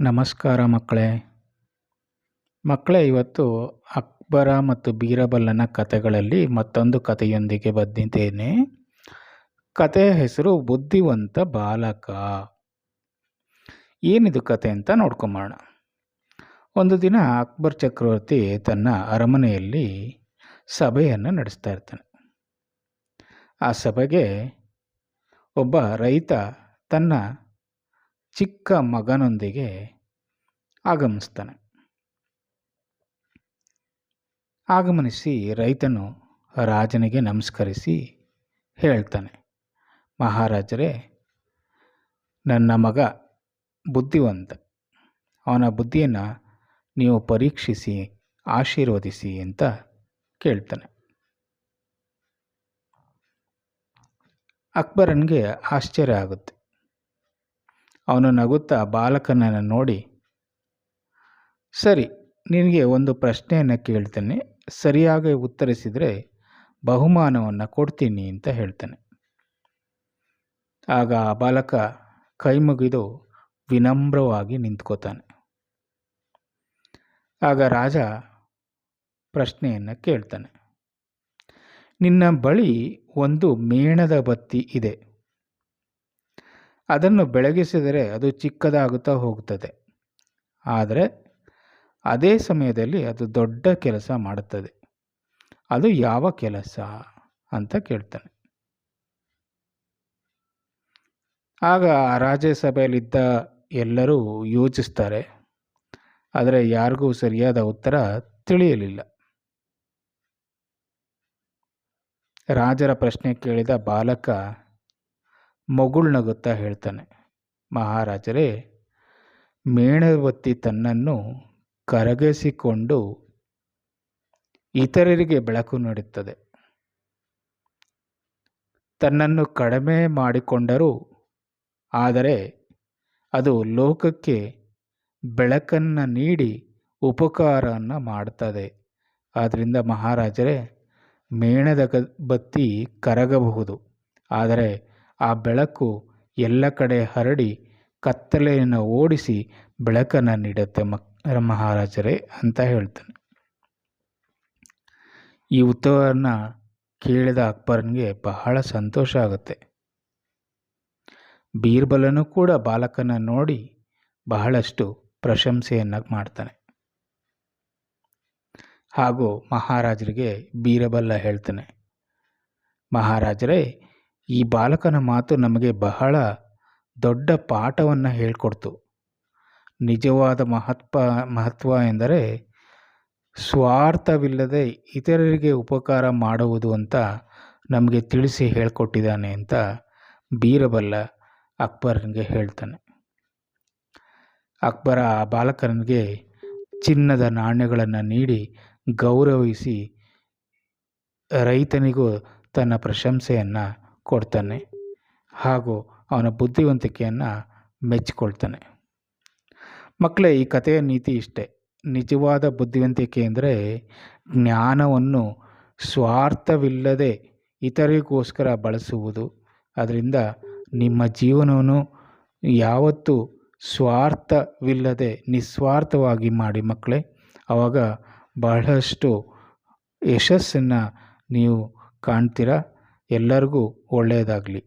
ನಮಸ್ಕಾರ ಮಕ್ಕಳೇ. ಇವತ್ತು ಅಕ್ಬರ ಮತ್ತು ಬೀರಬಲ್ಲನ ಕಥೆಗಳಲ್ಲಿ ಮತ್ತೊಂದು ಕಥೆಯೊಂದಿಗೆ ಬಂದಿದ್ದೇನೆ. ಕಥೆಯ ಹೆಸರು ಬುದ್ಧಿವಂತ ಬಾಲಕ. ಏನಿದು ಕತೆ ಅಂತ ನೋಡ್ಕೊಂಬೋಣ. ಒಂದು ದಿನ ಅಕ್ಬರ್ ಚಕ್ರವರ್ತಿ ತನ್ನ ಅರಮನೆಯಲ್ಲಿ ಸಭೆಯನ್ನು ನಡೆಸ್ತಾ ಇರ್ತಾನೆ. ಆ ಸಭೆಗೆ ಒಬ್ಬ ರೈತ ತನ್ನ ಚಿಕ್ಕ ಮಗನೊಂದಿಗೆ ಆಗಮಿಸ್ತಾನೆ. ಆಗಮನಿಸಿ ರೈತನು ರಾಜನಿಗೆ ನಮಸ್ಕರಿಸಿ ಹೇಳ್ತಾನೆ, ಮಹಾರಾಜರೇ, ನನ್ನ ಮಗ ಬುದ್ಧಿವಂತ, ಅವನ ಬುದ್ಧಿಯನ್ನು ನೀವು ಪರೀಕ್ಷಿಸಿ ಆಶೀರ್ವದಿಸಿ ಅಂತ ಕೇಳ್ತಾನೆ. ಅಕ್ಬರನಿಗೆ ಆಶ್ಚರ್ಯ ಆಗುತ್ತೆ. ಅವನು ನಗುತ್ತಾ ಬಾಲಕನನ್ನು ನೋಡಿ, ಸರಿ, ನಿನಗೆ ಒಂದು ಪ್ರಶ್ನೆಯನ್ನು ಕೇಳ್ತೇನೆ, ಸರಿಯಾಗಿ ಉತ್ತರಿಸಿದರೆ ಬಹುಮಾನವನ್ನು ಕೊಡ್ತೀನಿ ಅಂತ ಹೇಳ್ತಾನೆ. ಆಗ ಆ ಬಾಲಕ ಕೈ ಮುಗಿದು ವಿನಮ್ರವಾಗಿ ನಿಂತ್ಕೋತಾನೆ. ಆಗ ರಾಜ ಪ್ರಶ್ನೆಯನ್ನು ಕೇಳ್ತಾನೆ, ನಿನ್ನ ಬಳಿ ಒಂದು ಮೇಣದ ಬತ್ತಿ ಇದೆ, ಅದನ್ನು ಬೆಳಗಿಸಿದರೆ ಅದು ಚಿಕ್ಕದಾಗುತ್ತಾ ಹೋಗುತ್ತದೆ, ಆದರೆ ಅದೇ ಸಮಯದಲ್ಲಿ ಅದು ದೊಡ್ಡ ಕೆಲಸ ಮಾಡುತ್ತದೆ, ಅದು ಯಾವ ಕೆಲಸ ಅಂತ ಕೇಳ್ತಾನೆ. ಆಗ ರಾಜ್ಯಸಭೆಯಲ್ಲಿದ್ದ ಎಲ್ಲರೂ ಯೋಚಿಸ್ತಾರೆ, ಆದರೆ ಯಾರಿಗೂ ಸರಿಯಾದ ಉತ್ತರ ತಿಳಿಯಲಿಲ್ಲ. ರಾಜರ ಪ್ರಶ್ನೆ ಕೇಳಿದ ಬಾಲಕ ನಗುತ್ತಾ ಹೇಳ್ತಾನೆ, ಮಹಾರಾಜರೇ, ಮೇಣಬತ್ತಿ ತನ್ನನ್ನು ಕರಗಿಸಿಕೊಂಡು ಇತರರಿಗೆ ಬೆಳಕು ನೀಡುತ್ತದೆ. ತನ್ನನ್ನು ಕಡಿಮೆ ಮಾಡಿಕೊಂಡರೂ ಆದರೆ ಅದು ಲೋಕಕ್ಕೆ ಬೆಳಕನ್ನು ನೀಡಿ ಉಪಕಾರವನ್ನು ಮಾಡುತ್ತದೆ. ಆದ್ದರಿಂದ ಮಹಾರಾಜರೇ, ಮೇಣದ ಬತ್ತಿ ಕರಗಬಹುದು, ಆದರೆ ಆ ಬೆಳಕು ಎಲ್ಲ ಕಡೆ ಹರಡಿ ಕತ್ತಲೆಯನ್ನು ಓಡಿಸಿ ಬೆಳಕನ್ನು ನೀಡುತ್ತೆ ಮಹಾರಾಜರೇ ಅಂತ ಹೇಳ್ತಾನೆ. ಈ ಉತ್ತರವನ್ನು ಕೇಳಿದ ಅಕ್ಬರನಿಗೆ ಬಹಳ ಸಂತೋಷ ಆಗುತ್ತೆ. ಬೀರ್ಬಲನು ಕೂಡ ಬಾಲಕನ ನೋಡಿ ಬಹಳಷ್ಟು ಪ್ರಶಂಸೆಯನ್ನು ಮಾಡ್ತಾನೆ. ಹಾಗೂ ಮಹಾರಾಜರಿಗೆ ಬೀರಬಲ್ಲ ಹೇಳ್ತಾನೆ, ಮಹಾರಾಜರೇ, ಈ ಬಾಲಕನ ಮಾತು ನಮಗೆ ಬಹಳ ದೊಡ್ಡ ಪಾಠವನ್ನು ಹೇಳಿಕೊಡ್ತು. ನಿಜವಾದ ಮಹತ್ವ ಎಂದರೆ ಸ್ವಾರ್ಥವಿಲ್ಲದೆ ಇತರರಿಗೆ ಉಪಕಾರ ಮಾಡುವುದು ಅಂತ ನಮಗೆ ತಿಳಿಸಿ ಹೇಳಿಕೊಟ್ಟಿದ್ದಾನೆ ಅಂತ ಬೀರಬಲ್ಲ ಅಕ್ಬರನಿಗೆ ಹೇಳ್ತಾನೆ. ಅಕ್ಬರ ಆ ಬಾಲಕನಿಗೆ ಚಿನ್ನದ ನಾಣ್ಯಗಳನ್ನು ನೀಡಿ ಗೌರವಿಸಿ ರೈತನಿಗೂ ತನ್ನ ಪ್ರಶಂಸೆಯನ್ನು ಕೊಡ್ತಾನೆ ಹಾಗೂ ಅವನ ಬುದ್ಧಿವಂತಿಕೆಯನ್ನು ಮೆಚ್ಚಿಕೊಳ್ತಾನೆ. ಮಕ್ಕಳೇ, ಈ ಕಥೆಯ ನೀತಿ ಇಷ್ಟೇ. ನಿಜವಾದ ಬುದ್ಧಿವಂತಿಕೆ ಅಂದರೆ ಜ್ಞಾನವನ್ನು ಸ್ವಾರ್ಥವಿಲ್ಲದೆ ಇತರಿಗೋಸ್ಕರ ಬಳಸುವುದು. ಅದರಿಂದ ನಿಮ್ಮ ಜೀವನವನ್ನು ಯಾವತ್ತೂ ಸ್ವಾರ್ಥವಿಲ್ಲದೆ ನಿಸ್ವಾರ್ಥವಾಗಿ ಮಾಡಿ ಮಕ್ಕಳೇ. ಆವಾಗ ಬಹಳಷ್ಟು ಯಶಸ್ಸನ್ನು ನೀವು ಕಾಣ್ತೀರ. ಎಲ್ಲರಿಗೂ ಒಳ್ಳೆಯದಾಗಲಿ.